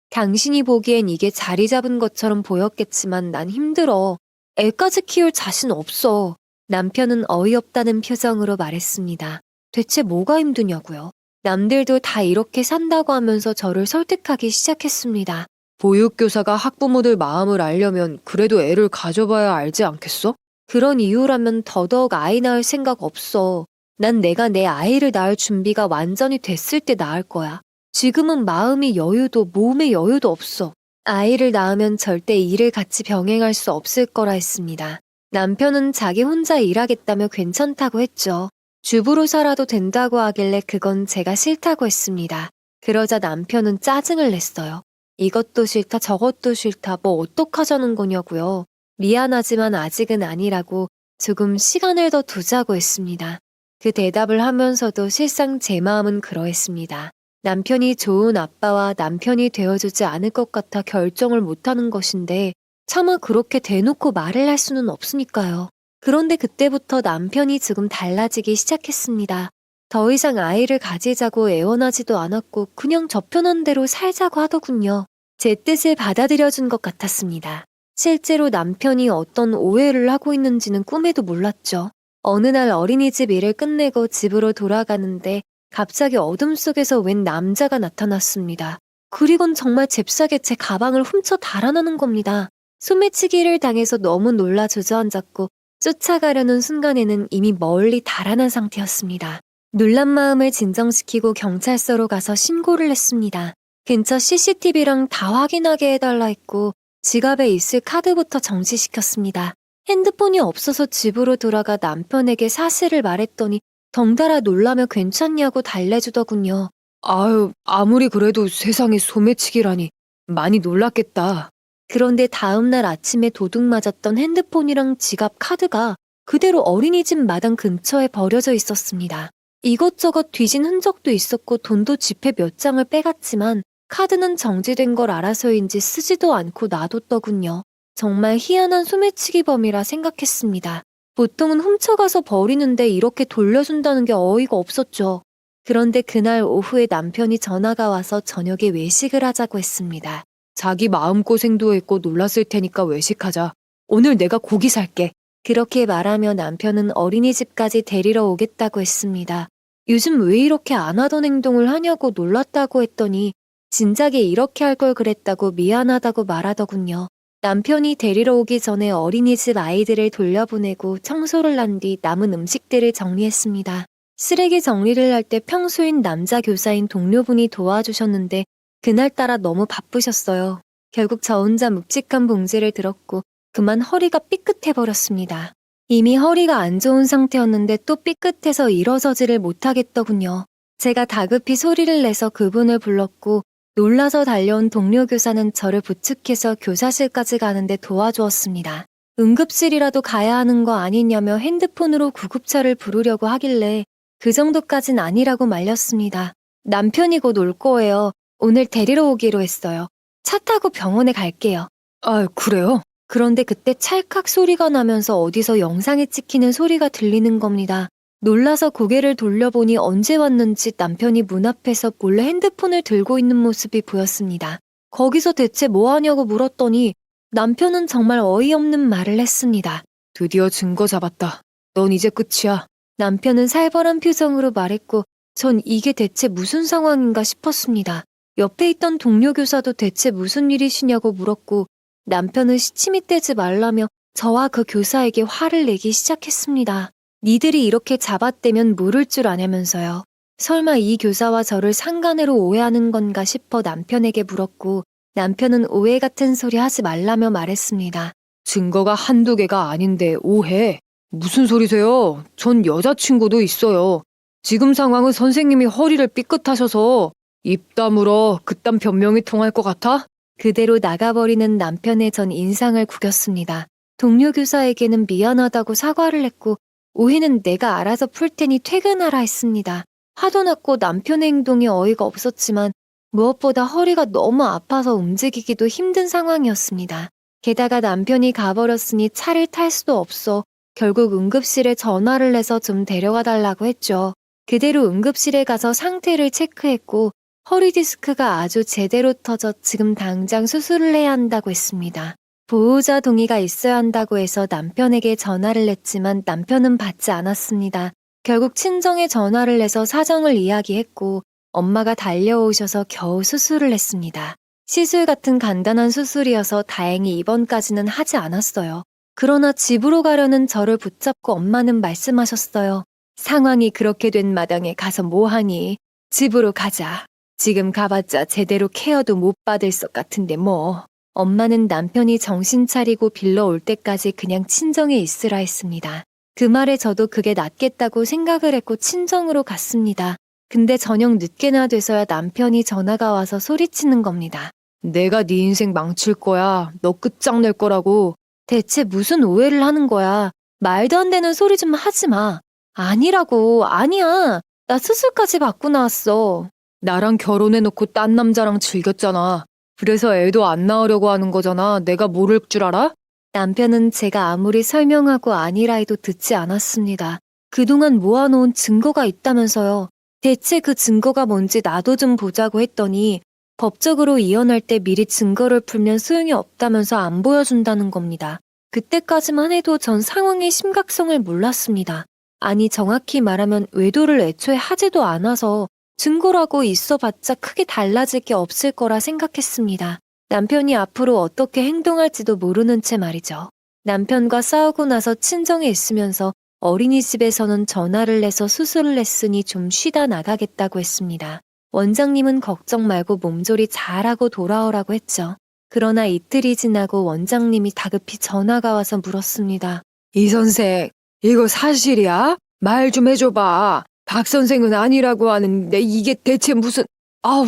당신이 보기엔 이게 자리 잡은 것처럼 보였겠지만 난 힘들어. 애까지 키울 자신 없어. 남편은 어이없다는 표정으로 말했습니다. 대체 뭐가 힘드냐고요? 남들도 다 이렇게 산다고 하면서 저를 설득하기 시작했습니다. 보육교사가 학부모들 마음을 알려면 그래도 애를 가져봐야 알지 않겠어? 그런 이유라면 더더욱 아이 낳을 생각 없어. 난 내가 내 아이를 낳을 준비가 완전히 됐을 때 낳을 거야. 지금은 마음의 여유도 몸의 여유도 없어. 아이를 낳으면 절대 일을 같이 병행할 수 없을 거라 했습니다. 남편은 자기 혼자 일하겠다며 괜찮다고 했죠. 주부로 살아도 된다고 하길래 그건 제가 싫다고 했습니다. 그러자 남편은 짜증을 냈어요. 이것도 싫다 저것도 싫다 뭐 어떡하자는 거냐고요. 미안하지만 아직은 아니라고 조금 시간을 더 두자고 했습니다. 그 대답을 하면서도 실상 제 마음은 그러했습니다. 남편이 좋은 아빠와 남편이 되어주지 않을 것 같아 결정을 못하는 것인데 차마 그렇게 대놓고 말을 할 수는 없으니까요. 그런데 그때부터 남편이 조금 달라지기 시작했습니다. 더 이상 아이를 가지자고 애원하지도 않았고 그냥 저 편한 대로 살자고 하더군요. 제 뜻을 받아들여준 것 같았습니다. 실제로 남편이 어떤 오해를 하고 있는지는 꿈에도 몰랐죠. 어느 날 어린이집 일을 끝내고 집으로 돌아가는데 갑자기 어둠 속에서 웬 남자가 나타났습니다. 그리곤 정말 잽싸게 제 가방을 훔쳐 달아나는 겁니다. 소매치기를 당해서 너무 놀라 주저앉았고 쫓아가려는 순간에는 이미 멀리 달아난 상태였습니다. 놀란 마음을 진정시키고 경찰서로 가서 신고를 했습니다. 근처 CCTV랑 다 확인하게 해달라 했고 지갑에 있을 카드부터 정지시켰습니다. 핸드폰이 없어서 집으로 돌아가 남편에게 사실을 말했더니 덩달아 놀라며 괜찮냐고 달래주더군요. 아유, 아무리 그래도 세상에 소매치기라니. 많이 놀랐겠다. 그런데 다음날 아침에 도둑 맞았던 핸드폰이랑 지갑 카드가 그대로 어린이집 마당 근처에 버려져 있었습니다. 이것저것 뒤진 흔적도 있었고 돈도 지폐 몇 장을 빼갔지만 카드는 정지된 걸 알아서인지 쓰지도 않고 놔뒀더군요. 정말 희한한 소매치기범이라 생각했습니다. 보통은 훔쳐가서 버리는데 이렇게 돌려준다는 게 어이가 없었죠. 그런데 그날 오후에 남편이 전화가 와서 저녁에 외식을 하자고 했습니다. 자기 마음고생도 했고 놀랐을 테니까 외식하자. 오늘 내가 고기 살게. 그렇게 말하며 남편은 어린이집까지 데리러 오겠다고 했습니다. 요즘 왜 이렇게 안 하던 행동을 하냐고 놀랐다고 했더니 진작에 이렇게 할 걸 그랬다고 미안하다고 말하더군요. 남편이 데리러 오기 전에 어린이집 아이들을 돌려보내고 청소를 한 뒤 남은 음식들을 정리했습니다. 쓰레기 정리를 할 때 평소인 남자 교사인 동료분이 도와주셨는데 그날따라 너무 바쁘셨어요. 결국 저 혼자 묵직한 봉지를 들었고 그만 허리가 삐끗해버렸습니다. 이미 허리가 안 좋은 상태였는데 또 삐끗해서 일어서지를 못하겠더군요. 제가 다급히 소리를 내서 그분을 불렀고 놀라서 달려온 동료 교사는 저를 부축해서 교사실까지 가는데 도와주었습니다. 응급실이라도 가야 하는 거 아니냐며 핸드폰으로 구급차를 부르려고 하길래 그 정도까진 아니라고 말렸습니다. 남편이 곧 올 거예요. 오늘 데리러 오기로 했어요. 차 타고 병원에 갈게요. 아, 그래요? 그런데 그때 찰칵 소리가 나면서 어디서 영상에 찍히는 소리가 들리는 겁니다. 놀라서 고개를 돌려보니 언제 왔는지 남편이 문 앞에서 몰래 핸드폰을 들고 있는 모습이 보였습니다. 거기서 대체 뭐 하냐고 물었더니 남편은 정말 어이없는 말을 했습니다. 드디어 증거 잡았다. 넌 이제 끝이야. 남편은 살벌한 표정으로 말했고 전 이게 대체 무슨 상황인가 싶었습니다. 옆에 있던 동료 교사도 대체 무슨 일이시냐고 물었고 남편은 시침이 떼지 말라며 저와 그 교사에게 화를 내기 시작했습니다. 니들이 이렇게 잡아떼면 모를 줄 아냐면서요. 설마 이 교사와 저를 상간으로 오해하는 건가 싶어 남편에게 물었고 남편은 오해 같은 소리 하지 말라며 말했습니다. 증거가 한두 개가 아닌데 오해. 무슨 소리세요? 전 여자친구도 있어요. 지금 상황은 선생님이 허리를 삐끗하셔서 입 다물어 그딴 변명이 통할 것 같아? 그대로 나가버리는 남편의 전 인상을 구겼습니다. 동료 교사에게는 미안하다고 사과를 했고 오해는 내가 알아서 풀 테니 퇴근하라 했습니다. 화도 났고 남편의 행동이 어이가 없었지만 무엇보다 허리가 너무 아파서 움직이기도 힘든 상황이었습니다. 게다가 남편이 가버렸으니 차를 탈 수도 없어 결국 응급실에 전화를 해서 좀 데려가 달라고 했죠. 그대로 응급실에 가서 상태를 체크했고 허리 디스크가 아주 제대로 터져 지금 당장 수술을 해야 한다고 했습니다. 보호자 동의가 있어야 한다고 해서 남편에게 전화를 했지만 남편은 받지 않았습니다. 결국 친정에 전화를 해서 사정을 이야기했고 엄마가 달려오셔서 겨우 수술을 했습니다. 시술 같은 간단한 수술이어서 다행히 입원까지는 하지 않았어요. 그러나 집으로 가려는 저를 붙잡고 엄마는 말씀하셨어요. 상황이 그렇게 된 마당에 가서 뭐하니? 집으로 가자. 지금 가봤자 제대로 케어도 못 받을 것 같은데 뭐. 엄마는 남편이 정신 차리고 빌러 올 때까지 그냥 친정에 있으라 했습니다. 그 말에 저도 그게 낫겠다고 생각을 했고 친정으로 갔습니다. 근데 저녁 늦게나 돼서야 남편이 전화가 와서 소리치는 겁니다. 내가 네 인생 망칠 거야. 너 끝장낼 거라고. 대체 무슨 오해를 하는 거야? 말도 안 되는 소리 좀 하지 마. 아니라고, 아니야. 나 수술까지 받고 나왔어. 나랑 결혼해놓고 딴 남자랑 즐겼잖아. 그래서 애도 안 낳으려고 하는 거잖아. 내가 모를 줄 알아? 남편은 제가 아무리 설명하고 아니라 해도 듣지 않았습니다. 그동안 모아놓은 증거가 있다면서요. 대체 그 증거가 뭔지 나도 좀 보자고 했더니 법적으로 이혼할 때 미리 증거를 풀면 소용이 없다면서 안 보여준다는 겁니다. 그때까지만 해도 전 상황의 심각성을 몰랐습니다. 아니 정확히 말하면 외도를 애초에 하지도 않아서 증거라고 있어봤자 크게 달라질 게 없을 거라 생각했습니다. 남편이 앞으로 어떻게 행동할지도 모르는 채 말이죠. 남편과 싸우고 나서 친정에 있으면서 어린이집에서는 전화를 내서 수술을 했으니 좀 쉬다 나가겠다고 했습니다. 원장님은 걱정 말고 몸조리 잘하고 돌아오라고 했죠. 그러나 이틀이 지나고 원장님이 다급히 전화가 와서 물었습니다. 이 선생, 이거 사실이야? 말 좀 해줘봐. 박 선생은 아니라고 하는데 이게 대체 무슨... 아우...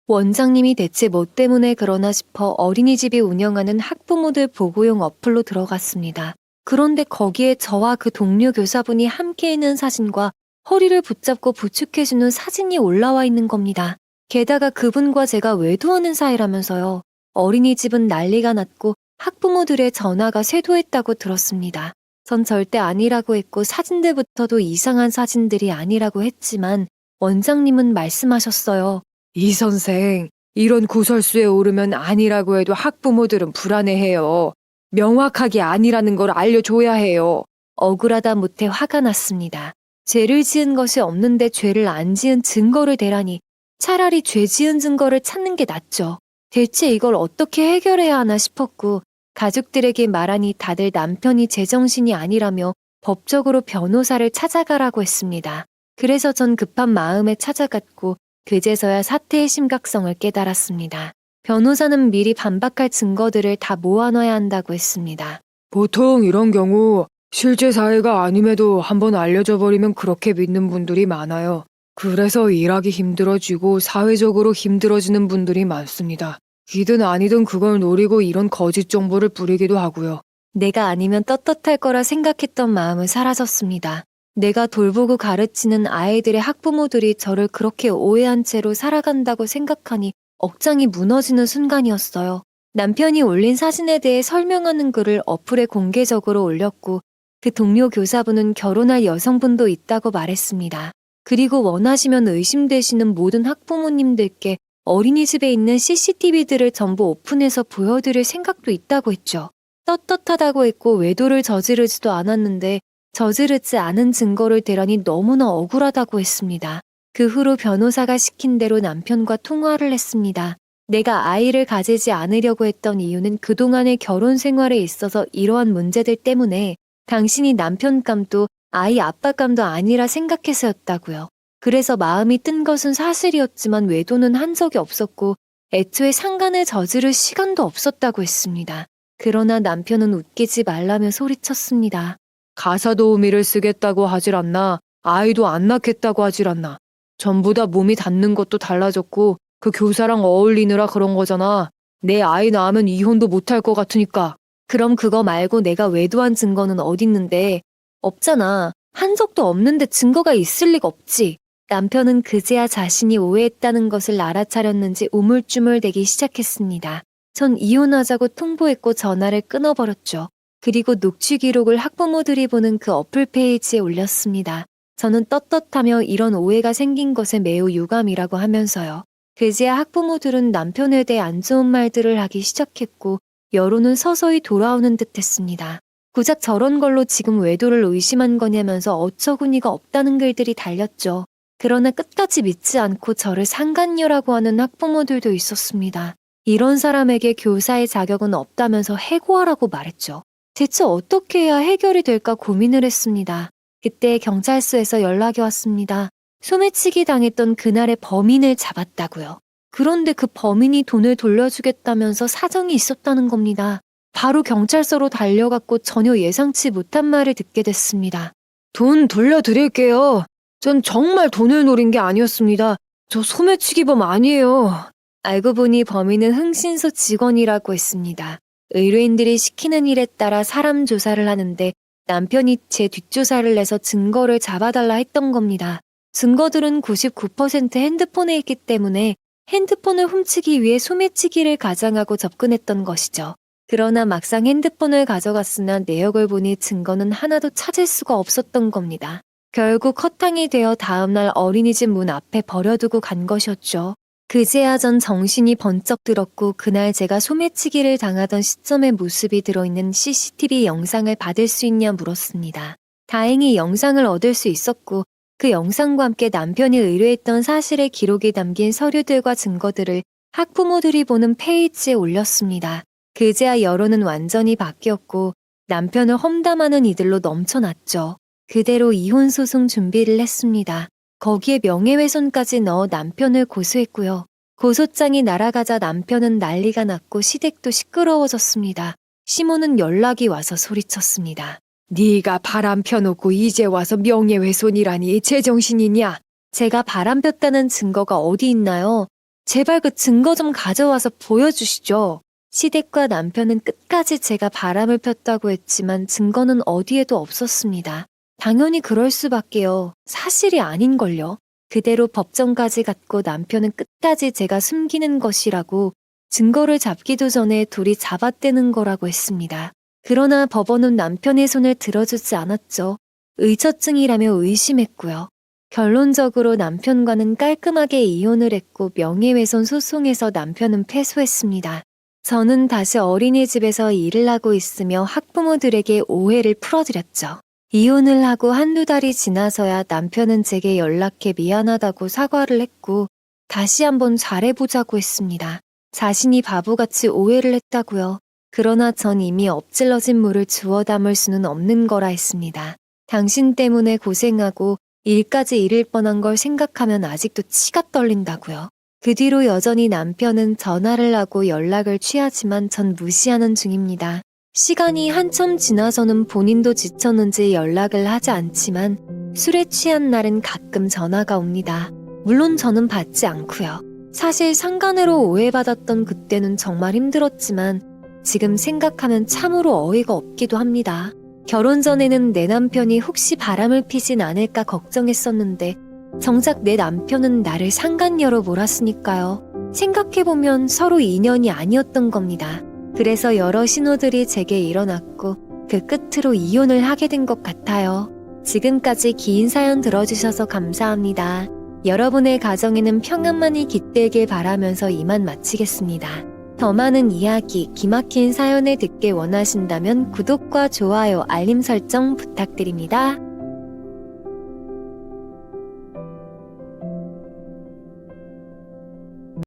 원장님이 대체 뭐 때문에 그러나 싶어 어린이집이 운영하는 학부모들 보고용 어플로 들어갔습니다. 그런데 거기에 저와 그 동료 교사분이 함께 있는 사진과 허리를 붙잡고 부축해주는 사진이 올라와 있는 겁니다. 게다가 그분과 제가 외도하는 사이라면서요. 어린이집은 난리가 났고 학부모들의 전화가 쇄도했다고 들었습니다. 전 절대 아니라고 했고 사진들부터도 이상한 사진들이 아니라고 했지만 원장님은 말씀하셨어요. 이 선생, 이런 구설수에 오르면 아니라고 해도 학부모들은 불안해해요. 명확하게 아니라는 걸 알려줘야 해요. 억울하다 못해 화가 났습니다. 죄를 지은 것이 없는데 죄를 안 지은 증거를 대라니 차라리 죄 지은 증거를 찾는 게 낫죠. 대체 이걸 어떻게 해결해야 하나 싶었고 가족들에게 말하니 다들 남편이 제정신이 아니라며 법적으로 변호사를 찾아가라고 했습니다. 그래서 전 급한 마음에 찾아갔고 그제서야 사태의 심각성을 깨달았습니다. 변호사는 미리 반박할 증거들을 다 모아놔야 한다고 했습니다. 보통 이런 경우 실제 사회가 아님에도 한번 알려져 버리면 그렇게 믿는 분들이 많아요. 그래서 일하기 힘들어지고 사회적으로 힘들어지는 분들이 많습니다. 이든 아니든 그걸 노리고 이런 거짓 정보를 뿌리기도 하고요. 내가 아니면 떳떳할 거라 생각했던 마음은 사라졌습니다. 내가 돌보고 가르치는 아이들의 학부모들이 저를 그렇게 오해한 채로 살아간다고 생각하니 억장이 무너지는 순간이었어요. 남편이 올린 사진에 대해 설명하는 글을 어플에 공개적으로 올렸고 그 동료 교사분은 결혼할 여성분도 있다고 말했습니다. 그리고 원하시면 의심되시는 모든 학부모님들께 어린이집에 있는 CCTV들을 전부 오픈해서 보여드릴 생각도 있다고 했죠. 떳떳하다고 했고 외도를 저지르지도 않았는데 저지르지 않은 증거를 대라니 너무나 억울하다고 했습니다. 그 후로 변호사가 시킨 대로 남편과 통화를 했습니다. 내가 아이를 가지지 않으려고 했던 이유는 그동안의 결혼 생활에 있어서 이러한 문제들 때문에 당신이 남편감도 아이 아빠감도 아니라 생각해서였다고요. 그래서 마음이 뜬 것은 사실이었지만 외도는 한 적이 없었고 애초에 상간을 저지를 시간도 없었다고 했습니다. 그러나 남편은 웃기지 말라며 소리쳤습니다. 가사 도우미를 쓰겠다고 하질 않나, 아이도 안 낳겠다고 하질 않나. 전부 다 몸이 닿는 것도 달라졌고 그 교사랑 어울리느라 그런 거잖아. 내 아이 낳으면 이혼도 못할 것 같으니까. 그럼 그거 말고 내가 외도한 증거는 어딨는데? 없잖아. 한 적도 없는데 증거가 있을 리가 없지. 남편은 그제야 자신이 오해했다는 것을 알아차렸는지 우물쭈물대기 시작했습니다. 전 이혼하자고 통보했고 전화를 끊어버렸죠. 그리고 녹취 기록을 학부모들이 보는 그 어플 페이지에 올렸습니다. 저는 떳떳하며 이런 오해가 생긴 것에 매우 유감이라고 하면서요. 그제야 학부모들은 남편에 대해 안 좋은 말들을 하기 시작했고 여론은 서서히 돌아오는 듯 했습니다. 고작 저런 걸로 지금 외도를 의심한 거냐면서 어처구니가 없다는 글들이 달렸죠. 그러나 끝까지 믿지 않고 저를 상간녀라고 하는 학부모들도 있었습니다. 이런 사람에게 교사의 자격은 없다면서 해고하라고 말했죠. 대체 어떻게 해야 해결이 될까 고민을 했습니다. 그때 경찰서에서 연락이 왔습니다. 소매치기 당했던 그날의 범인을 잡았다고요. 그런데 그 범인이 돈을 돌려주겠다면서 사정이 있었다는 겁니다. 바로 경찰서로 달려갔고 전혀 예상치 못한 말을 듣게 됐습니다. 돈 돌려드릴게요. 전 정말 돈을 노린 게 아니었습니다. 저 소매치기범 아니에요. 알고 보니 범인은 흥신소 직원이라고 했습니다. 의뢰인들이 시키는 일에 따라 사람 조사를 하는데 남편이 제 뒷조사를 내서 증거를 잡아달라 했던 겁니다. 증거들은 99% 핸드폰에 있기 때문에 핸드폰을 훔치기 위해 소매치기를 가장하고 접근했던 것이죠. 그러나 막상 핸드폰을 가져갔으나 내역을 보니 증거는 하나도 찾을 수가 없었던 겁니다. 결국 허탕이 되어 다음날 어린이집 문 앞에 버려두고 간 것이었죠. 그제야 전 정신이 번쩍 들었고 그날 제가 소매치기를 당하던 시점의 모습이 들어있는 CCTV 영상을 받을 수 있냐 물었습니다. 다행히 영상을 얻을 수 있었고 그 영상과 함께 남편이 의뢰했던 사실의 기록이 담긴 서류들과 증거들을 학부모들이 보는 페이지에 올렸습니다. 그제야 여론은 완전히 바뀌었고 남편을 험담하는 이들로 넘쳐났죠. 그대로 이혼 소송 준비를 했습니다. 거기에 명예훼손까지 넣어 남편을 고소했고요. 고소장이 날아가자 남편은 난리가 났고 시댁도 시끄러워졌습니다. 시모는 연락이 와서 소리쳤습니다. 네가 바람 펴놓고 이제 와서 명예훼손이라니 제정신이냐? 제가 바람 폈다는 증거가 어디 있나요? 제발 그 증거 좀 가져와서 보여주시죠. 시댁과 남편은 끝까지 제가 바람을 폈다고 했지만 증거는 어디에도 없었습니다. 당연히 그럴 수밖에요. 사실이 아닌걸요. 그대로 법정까지 갔고 남편은 끝까지 제가 숨기는 것이라고 증거를 잡기도 전에 둘이 잡아떼는 거라고 했습니다. 그러나 법원은 남편의 손을 들어주지 않았죠. 의처증이라며 의심했고요. 결론적으로 남편과는 깔끔하게 이혼을 했고 명예훼손 소송에서 남편은 패소했습니다. 저는 다시 어린이집에서 일을 하고 있으며 학부모들에게 오해를 풀어드렸죠. 이혼을 하고 한두 달이 지나서야 남편은 제게 연락해 미안하다고 사과를 했고 다시 한번 잘해보자고 했습니다. 자신이 바보같이 오해를 했다고요. 그러나 전 이미 엎질러진 물을 주워 담을 수는 없는 거라 했습니다. 당신 때문에 고생하고 일까지 잃을 뻔한 걸 생각하면 아직도 치가 떨린다고요. 그 뒤로 여전히 남편은 전화를 하고 연락을 취하지만 전 무시하는 중입니다. 시간이 한참 지나서는 본인도 지쳤는지 연락을 하지 않지만 술에 취한 날은 가끔 전화가 옵니다. 물론 저는 받지 않고요. 사실 상간으로 오해받았던 그때는 정말 힘들었지만 지금 생각하면 참으로 어이가 없기도 합니다. 결혼 전에는 내 남편이 혹시 바람을 피진 않을까 걱정했었는데 정작 내 남편은 나를 상간녀로 몰았으니까요. 생각해보면 서로 인연이 아니었던 겁니다. 그래서 여러 신호들이 제게 일어났고 그 끝으로 이혼을 하게 된 것 같아요. 지금까지 긴 사연 들어주셔서 감사합니다. 여러분의 가정에는 평안만이 깃들길 바라면서 이만 마치겠습니다. 더 많은 이야기, 기막힌 사연을 듣길 원하신다면 구독과 좋아요, 알림 설정 부탁드립니다.